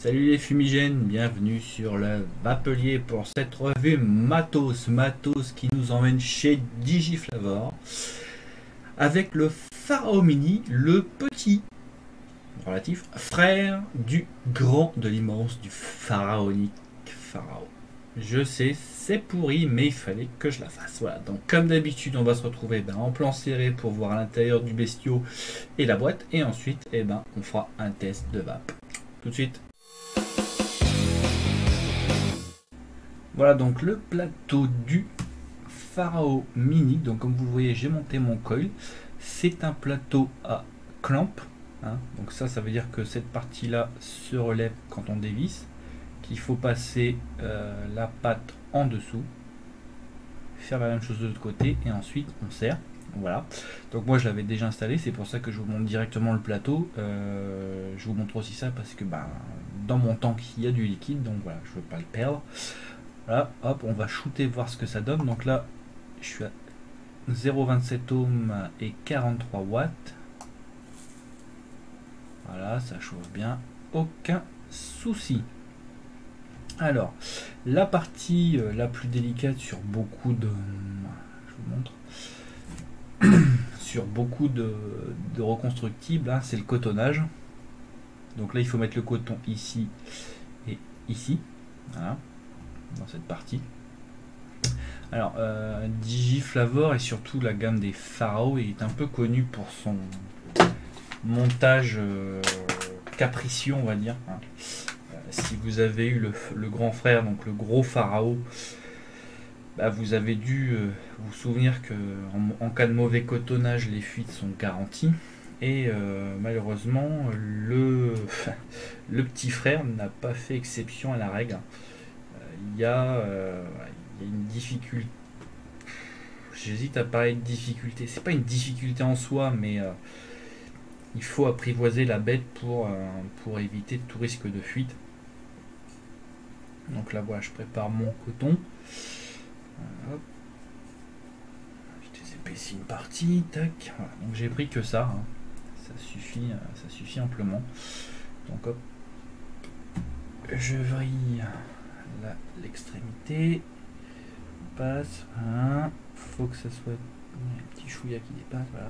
Salut les fumigènes, bienvenue sur le Vapelier pour cette revue Matos qui nous emmène chez Digiflavor avec le Pharaon Mini, le petit relatif frère du grand, de l'immense, du pharaonique Pharaon. Je sais, c'est pourri, mais il fallait que je la fasse. Voilà, donc comme d'habitude, on va se retrouver en plan serré pour voir à l'intérieur du bestiau et la boîte, et ensuite on fera un test de vape. Tout de suite. Voilà donc le plateau du Pharaon Mini. Donc comme vous le voyez, j'ai monté mon coil. C'est un plateau à clamp. Donc ça veut dire que cette partie-là se relève quand on dévisse. Qu'il faut passer la patte en dessous. Faire la même chose de l'autre côté et ensuite on serre. Voilà. Donc moi je l'avais déjà installé. C'est pour ça que je vous montre directement le plateau. Je vous montre aussi ça parce que dans mon tank il y a du liquide. Donc voilà, je ne veux pas le perdre. Voilà, hop, on va shooter voir ce que ça donne. Donc là, je suis à 0,27 ohms et 43 watts. Voilà, ça chauffe bien, aucun souci. Alors, la partie la plus délicate sur beaucoup de... Je vous montre. Sur beaucoup de reconstructibles, c'est le cotonnage. Donc là, il faut mettre le coton ici et ici. Voilà. Dans cette partie. Alors Digiflavor et surtout la gamme des Pharaon est un peu connue pour son montage capricieux, on va dire. Si vous avez eu le grand frère, donc le gros Pharaon, vous avez dû vous souvenir que en cas de mauvais cotonnage, les fuites sont garanties. Et malheureusement, le petit frère n'a pas fait exception à la règle. Il y a une difficulté. J'hésite à parler de difficulté. C'est pas une difficulté en soi, mais il faut apprivoiser la bête pour éviter tout risque de fuite. Donc là, voilà, je prépare mon coton. Hop. Je désépaissis une partie. Tac. Voilà. Donc j'ai pris que ça. Ça suffit amplement. Donc hop. Je vrille l'extrémité, passe, faut que ça soit un petit chouïa qui dépasse, voilà,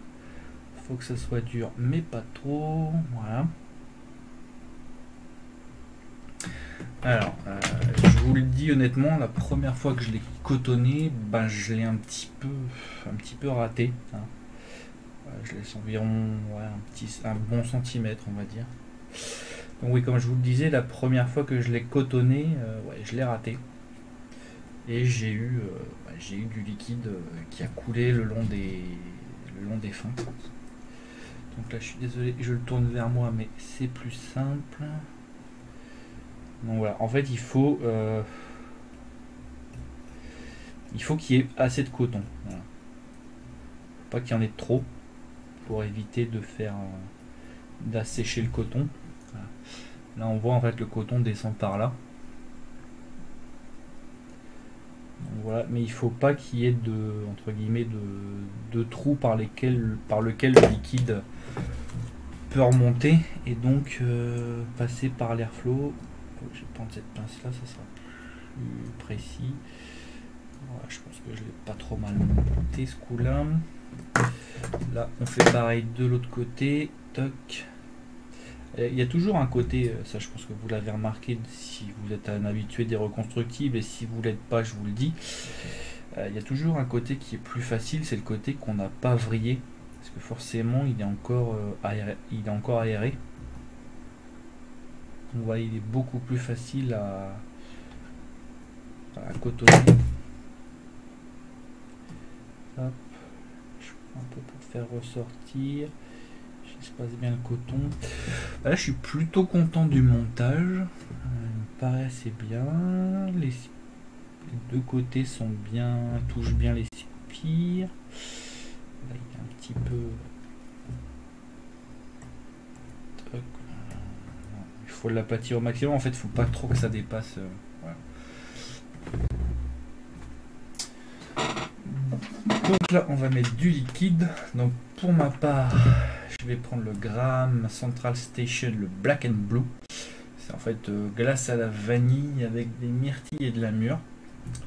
faut que ça soit dur mais pas trop, voilà. Alors je vous le dis honnêtement, la première fois que je l'ai cotonné, je l'ai un petit peu raté, je laisse environ un bon centimètre, on va dire. Donc oui, comme je vous le disais, la première fois que je l'ai cotonné, je l'ai raté. Et j'ai eu du liquide qui a coulé le long des fins. Donc là, je suis désolé, je le tourne vers moi, mais c'est plus simple. Donc voilà, en fait, il faut qu'il y ait assez de coton. Voilà. Pas qu'il y en ait trop, pour éviter de faire d'assécher le coton. Voilà. Là on voit en fait le coton descend par là. Donc voilà, mais il faut pas qu'il y ait entre guillemets de trous par lequel le liquide peut remonter et donc passer par l'airflow. Je vais prendre cette pince là, ça sera plus précis. Voilà, je pense que je l'ai pas trop mal monté ce coup là. Là on fait pareil de l'autre côté. Toc. Il y a toujours un côté, ça je pense que vous l'avez remarqué si vous êtes un habitué des reconstructibles, et si vous l'êtes pas, je vous le dis, il y a toujours un côté qui est plus facile, c'est le côté qu'on n'a pas vrillé, parce que forcément il est encore aéré. Donc voilà, il est beaucoup plus facile à cotonner. Hop, je prends un peu pour faire ressortir. Je passe bien le coton. Là, je suis plutôt content du montage. Il me paraît assez bien. Les deux côtés sont bien, touchent bien les soupires. Là, il y a un petit peu. Il faut l'aplatir au maximum. En fait, il ne faut pas trop que ça dépasse. Voilà. Donc là, on va mettre du liquide. Donc pour ma part, je vais prendre le Graham Central Station, le Black and Blue. C'est en fait glace à la vanille avec des myrtilles et de la mûre.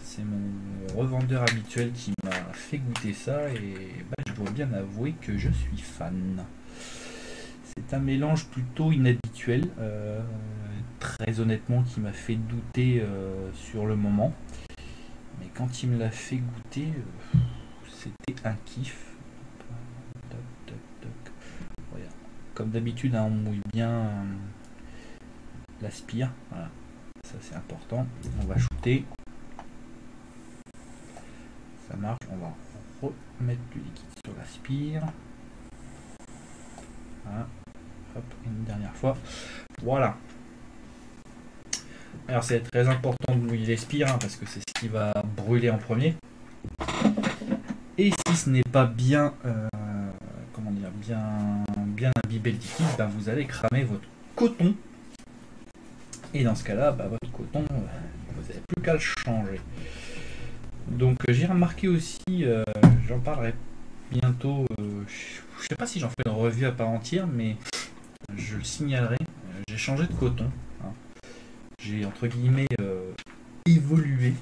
C'est mon revendeur habituel qui m'a fait goûter ça et bah, je dois bien avouer que je suis fan. C'est un mélange plutôt inhabituel, très honnêtement, qui m'a fait douter sur le moment. Mais quand il me l'a fait goûter, c'était un kiff. Toc, toc, toc. Voilà. Comme d'habitude, hein, on mouille bien l'aspire. Voilà. Ça c'est important. On va shooter. Ça marche. On va remettre du liquide sur l'aspire. Voilà. Hop, une dernière fois. Voilà. Alors c'est très important de mouiller les spires hein, parce que c'est ce qui va brûler en premier. Et si ce n'est pas bien, comment dire, bien imbibé le liquide, ben vous allez cramer votre coton. Et dans ce cas-là, ben votre coton, vous n'avez plus qu'à le changer. Donc j'ai remarqué aussi, j'en parlerai bientôt, je ne sais pas si j'en fais une revue à part entière, mais je le signalerai, j'ai changé de coton. Hein. J'ai entre guillemets évolué.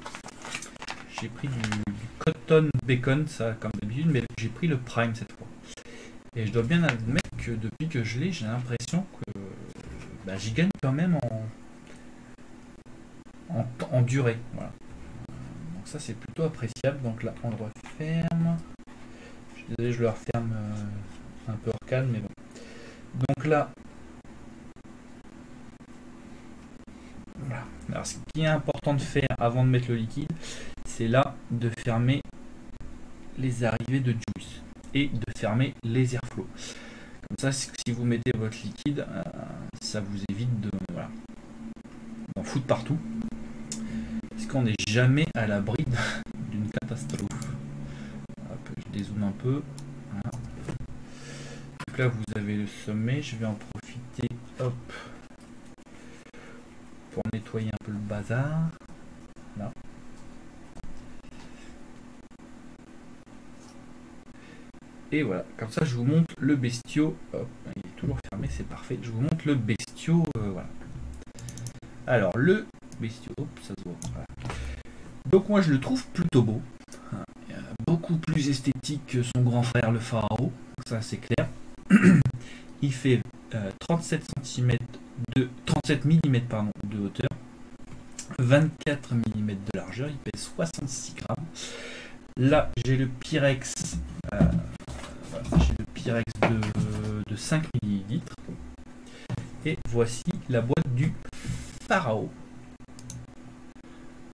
J'ai pris du cotton bacon, ça comme d'habitude, mais j'ai pris le prime cette fois. Et je dois bien admettre que depuis que je l'ai, j'ai l'impression que bah, j'y gagne quand même en durée. Voilà. Donc ça c'est plutôt appréciable. Donc là on le referme. Je suis désolé, je le referme un peu hors calme, mais bon. Donc là, voilà. Alors ce qui est important de faire avant de mettre le liquide, c'est là de fermer les arrivées de juice et de fermer les airflows. Comme ça, si vous mettez votre liquide, ça vous évite de d'en foutre partout. Parce qu'on n'est jamais à l'abri d'une catastrophe. Hop, je dézoome un peu. Voilà. Donc là, vous avez le sommet. Je vais en profiter, hop, pour nettoyer un peu le bazar. Là. Et voilà, comme ça je vous montre le bestiau. Hop, il est toujours fermé, c'est parfait. Je vous montre le bestiau. Voilà. Alors le bestiau, hop, ça se voit. Voilà. Donc moi je le trouve plutôt beau. Beaucoup plus esthétique que son grand frère le Pharaon. Ça c'est clair. Il fait 37 mm de hauteur, 24 mm de largeur. Il pèse 66 grammes. Là j'ai le Pyrex. J'ai le Pyrex de 5 ml. Et voici la boîte du Pharaon.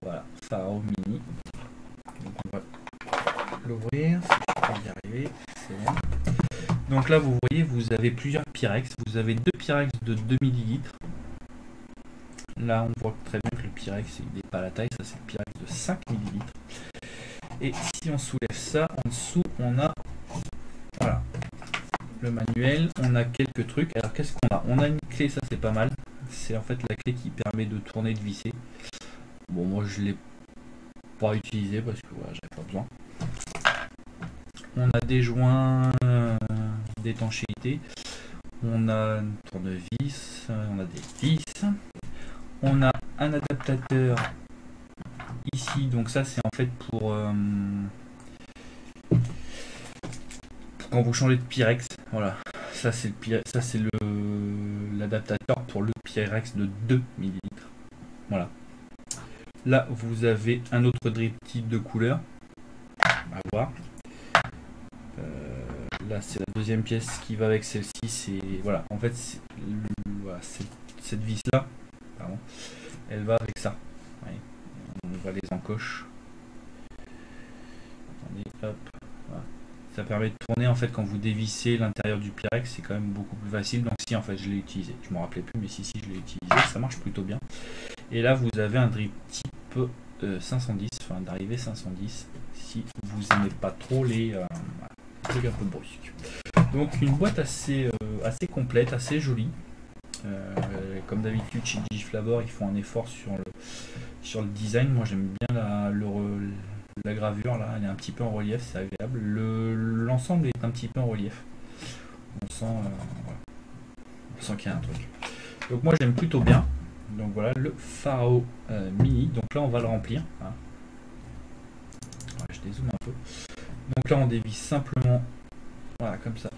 Voilà, Pharaon mini. Donc on va l'ouvrir, si je peux y arriver. C'est bon. Donc là, vous voyez, vous avez plusieurs Pyrex. Vous avez deux Pyrex de 2 ml. Là, on voit très bien que le Pyrex, il n'est pas à la taille. Ça, c'est le Pyrex de 5 ml. Et si on soulève ça, en dessous, on a voilà, le manuel. On a quelques trucs. Alors, qu'est-ce qu'on a? On a une clé, ça c'est pas mal. C'est en fait la clé qui permet de tourner, de visser. Bon, moi je l'ai pas utilisé parce que voilà, j'avais pas besoin. On a des joints d'étanchéité. On a une tournevis. On a des vis. On a un adaptateur ici. Donc ça c'est en fait pour quand vous changez de Pyrex. Voilà. Ça c'est l'adaptateur pour le Pyrex de 2 ml. Voilà. Là vous avez un autre drip type de couleur. On va voir. Là c'est la deuxième pièce qui va avec celle-ci. C'est voilà. En fait voilà, cette vis là, pardon, elle va avec ça. Ouais. On va les encoches. Attendez, hop. Voilà. Ça permet de tourner en fait quand vous dévissez l'intérieur du Pyrex, c'est quand même beaucoup plus facile. Donc si en fait je l'ai utilisé, je me rappelais plus, mais si je l'ai utilisé, ça marche plutôt bien. Et là vous avez un drip type 510, enfin d'arrivée 510, si vous n'aimez pas trop les trucs un peu brusques. Donc une boîte assez complète, assez jolie. Comme d'habitude chez Digiflavor, ils font un effort sur le design. Moi j'aime bien la gravure là, elle est un petit peu en relief, c'est agréable. L'ensemble est un petit peu en relief. On sent qu'il y a un truc. Donc moi j'aime plutôt bien. Donc voilà le Pharaon Mini. Donc là on va le remplir. Hein. Ouais, je dézoome un peu. Donc là on dévisse simplement, voilà, comme ça,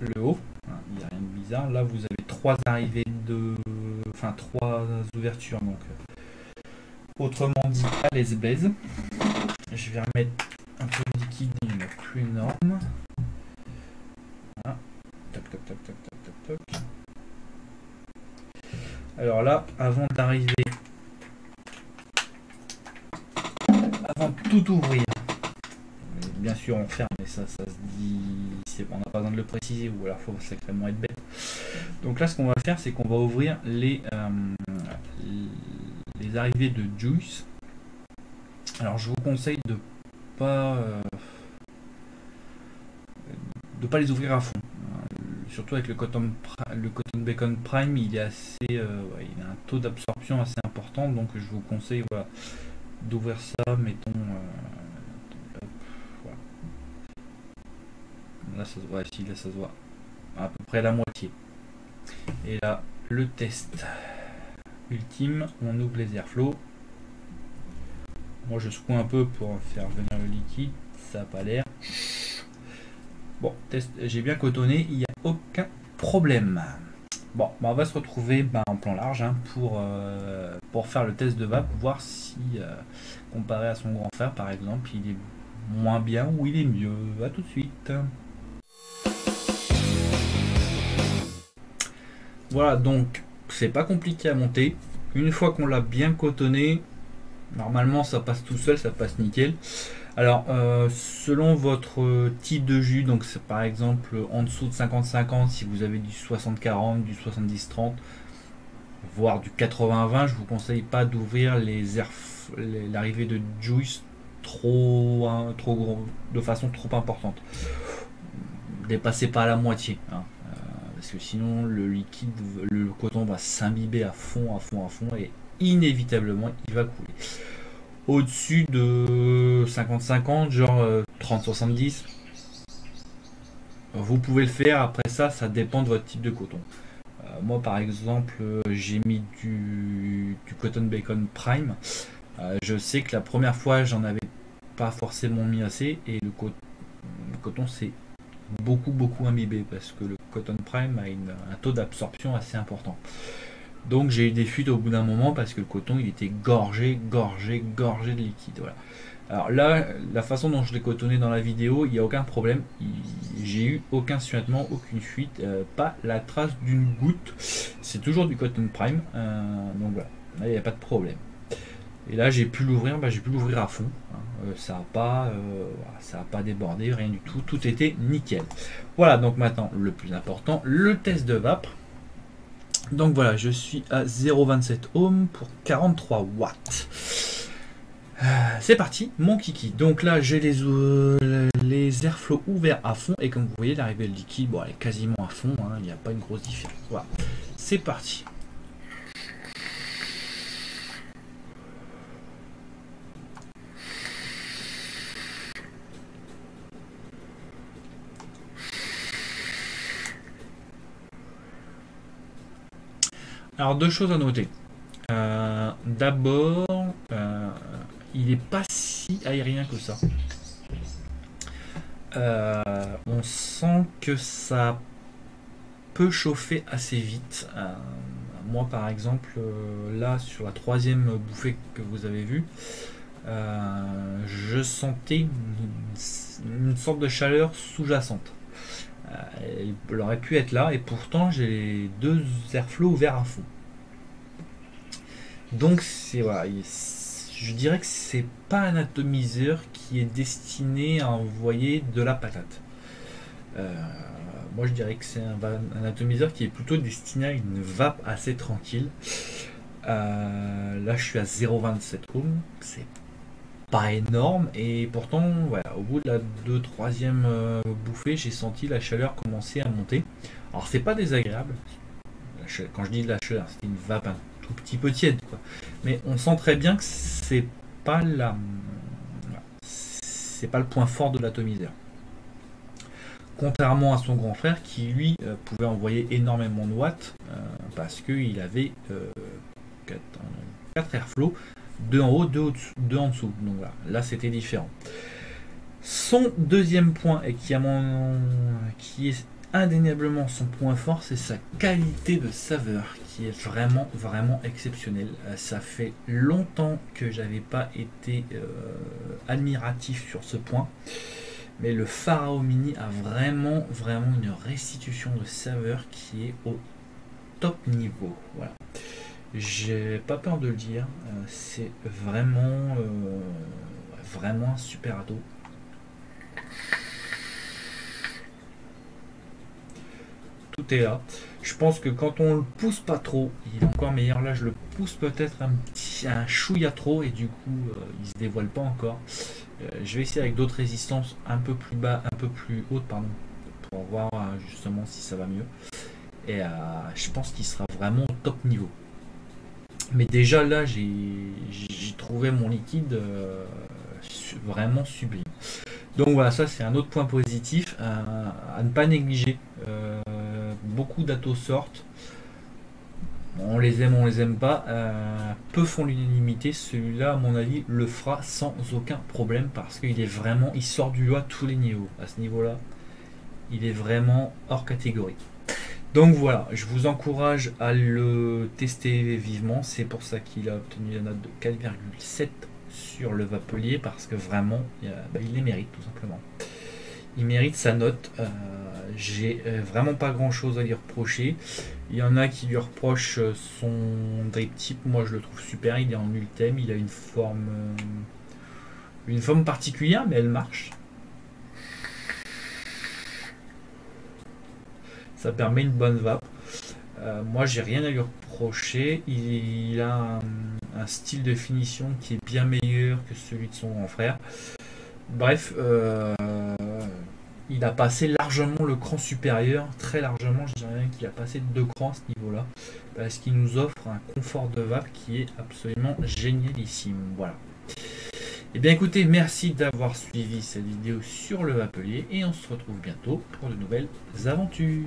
le haut. Hein, il n'y a rien de bizarre. Là vous avez trois arrivées de, enfin trois ouvertures. Donc autrement dit à l'aise-blaise. Je vais remettre un peu de liquide, il n'est plus énorme. Voilà. Toc, toc, toc, toc, toc, toc, toc. Alors là, avant d'arriver, avant de tout ouvrir, bien sûr on ferme, mais ça se dit, on n'a pas besoin de le préciser, ou alors il faut sacrément être bête. Donc là ce qu'on va faire, c'est qu'on va ouvrir les arrivées de Juice. Alors je vous conseille de pas les ouvrir à fond. Surtout avec le Cotton Bacon Prime, il est assez, il a un taux d'absorption assez important, donc je vous conseille, voilà, d'ouvrir ça, mettons, voilà. Là ça se voit, ici, là ça se voit à peu près la moitié. Et là, le test ultime, on ouvre les airflows. Moi je secoue un peu pour faire venir le liquide, ça n'a pas l'air. Bon, test, j'ai bien cotonné, il n'y a aucun problème. Bon, on va se retrouver en plan large, hein, pour faire le test de vape, voir si, comparé à son grand frère par exemple, il est moins bien ou il est mieux. A tout de suite. Voilà, donc c'est pas compliqué à monter. Une fois qu'on l'a bien cotonné, normalement ça passe tout seul, ça passe nickel. Alors selon votre type de jus, donc c'est par exemple en dessous de 50-50, si vous avez du 60-40, du 70-30, voire du 80-20, je vous conseille pas d'ouvrir l'arrivée de juice trop gros, de façon trop importante. Dépassez pas la moitié, hein, parce que sinon le liquide, le coton va s'imbiber à fond et inévitablement il va couler. Au-dessus de 50-50, genre 30-70, vous pouvez le faire. Après ça, ça dépend de votre type de coton. Moi par exemple, j'ai mis du Cotton Bacon Prime. Je sais que la première fois, j'en avais pas forcément mis assez, et le coton s'est beaucoup imbibé, parce que le Cotton Prime a un taux d'absorption assez important. Donc j'ai eu des fuites au bout d'un moment, parce que le coton il était gorgé de liquide. Voilà. Alors là, la façon dont je l'ai cotonné dans la vidéo, il n'y a aucun problème. J'ai eu aucun suintement, aucune fuite, pas la trace d'une goutte. C'est toujours du Cotton Prime. Donc voilà, là il n'y a pas de problème. Et là j'ai pu l'ouvrir, j'ai pu l'ouvrir à fond. Hein. Ça n'a pas débordé, rien du tout. Tout était nickel. Voilà, donc maintenant le plus important, le test de vape. Donc voilà, je suis à 0,27 ohms pour 43 watts. C'est parti, mon kiki. Donc là, j'ai les airflows ouverts à fond, et comme vous voyez, l'arrivée de liquide, bon, elle est quasiment à fond, hein, il n'y a pas une grosse différence. Voilà, c'est parti. Alors, deux choses à noter. D'abord, il n'est pas si aérien que ça. On sent que ça peut chauffer assez vite. Moi, par exemple, là, sur la troisième bouffée que vous avez vue, je sentais une sorte de chaleur sous-jacente. Elle aurait pu être là, et pourtant j'ai les deux airflows ouverts à fond. Donc c'est, voilà, je dirais que c'est pas un atomiseur qui est destiné à envoyer de la patate. Moi je dirais que c'est un atomiseur qui est plutôt destiné à une vape assez tranquille. Là je suis à 0,27 ohms, c'est pas énorme, et pourtant voilà, au bout de la 2-3e bouffée, j'ai senti la chaleur commencer à monter. Alors c'est pas désagréable, quand je dis de la chaleur, c'est une vape un tout petit peu tiède, quoi. Mais on sent très bien que c'est pas le point fort de l'atomiseur. Contrairement à son grand frère qui lui pouvait envoyer énormément de watts, parce qu'il avait 4 airflow, 2 en haut, 2 en dessous. Donc voilà, là c'était différent. Son deuxième point, et qui est indéniablement son point fort, c'est sa qualité de saveur qui est vraiment exceptionnelle. Ça fait longtemps que j'avais pas été admiratif sur ce point, mais le Pharao Mini a vraiment une restitution de saveur qui est au top niveau. Voilà, j'ai pas peur de le dire, c'est vraiment un super ado. Tout est là. Je pense que quand on le pousse pas trop, il est encore meilleur. Là, je le pousse peut-être un chouïa trop et du coup, il se dévoile pas encore. Je vais essayer avec d'autres résistances un peu plus bas, un peu plus hautes, pardon, pour voir justement si ça va mieux. Et je pense qu'il sera vraiment au top niveau. Mais déjà là, j'ai trouvé mon liquide vraiment sublime. Donc voilà, ça c'est un autre point positif à ne pas négliger. Beaucoup d'atos sortent, on les aime pas, peu font l'unanimité. Celui-là, à mon avis, le fera sans aucun problème parce qu'il est vraiment, il sort du lot à tous les niveaux. À ce niveau-là, il est vraiment hors catégorie. Donc voilà, je vous encourage à le tester vivement. C'est pour ça qu'il a obtenu la note de 4,7 sur le Vapelier, parce que vraiment, il les mérite tout simplement. Il mérite sa note. J'ai vraiment pas grand chose à lui reprocher. Il y en a qui lui reprochent son drip tip. Moi je le trouve super. Il est en ultime. Il a une forme particulière, mais elle marche. Ça permet une bonne vape. Moi j'ai rien à lui reprocher. Il a un style de finition qui est bien meilleur que celui de son grand frère. Bref, il a passé largement le cran supérieur, très largement. Je dirais qu'il a passé 2 crans à ce niveau-là, parce qu'il nous offre un confort de vape qui est absolument génialissime. Voilà. Et bien écoutez, merci d'avoir suivi cette vidéo sur le Vapelier et on se retrouve bientôt pour de nouvelles aventures.